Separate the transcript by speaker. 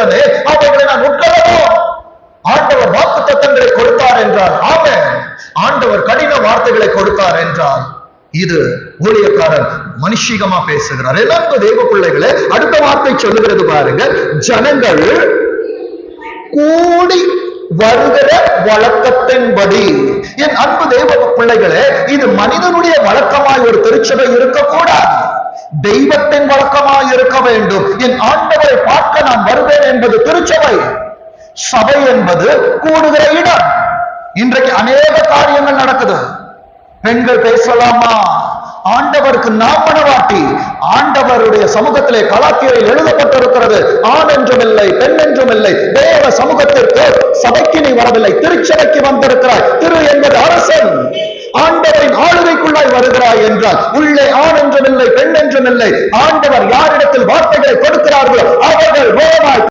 Speaker 1: தேவனே, அவைகளை நான் உட்கொள்ளவோ? ஆண்டவர் வாக்கு தத்தங்களை கொடுத்தார் என்றால் ஆமென். ஆண்டவர் கடின வார்த்தைகளை கொடுத்தார் என்றால் இது ஊழியக்காரன் மனுஷிகமா பேசுகிறார். எல்லாருக்கும் தேவ பிள்ளைகளே, அடுத்த வார்த்தை சொல்லுகிறது பாருங்க, ஜனங்கள் கூடி வருகிற வழக்கத்தின்படி. என் அன்பு தேவ பிள்ளைகளே, இது மனிதனுடைய வழக்கமாய் ஒரு திருச்சபை இருக்கக்கூடாது, தெய்வத்தின் வழக்கமாய் இருக்க வேண்டும். என் ஆண்டவரை பார்க்க நான் வருவேன் என்பது திருச்சபை. சபை என்பது கூடுகிற இடம். இன்றைக்கு அநேக காரியங்கள் நடக்குது. பெண்கள் பேசலாமா? ஆண்டவருக்கு நாம் மனவாட்டி. ஆண்டவருடைய சமூகத்திலே கலாத்தியரில் எழுதப்பட்டிருக்கிறது, ஆண் என்றும் இல்லை பெண் என்றும் இல்லை, தேவ சமூகத்திற்கு சபைக்கு நீ வரவில்லை, திருச்சபைக்கு வந்திருக்கிறாய். திரு என்பது அரசன். ஆண்டவரின் ஆளுகைக்குள்ளாய் வருகிறாய் என்றால் உள்ளே ஆண் என்றும் இல்லை பெண் என்றும் இல்லை. ஆண்டவர் யாரிடத்தில் வார்த்தைகளை கொடுக்கிறார்களோ அவர்கள்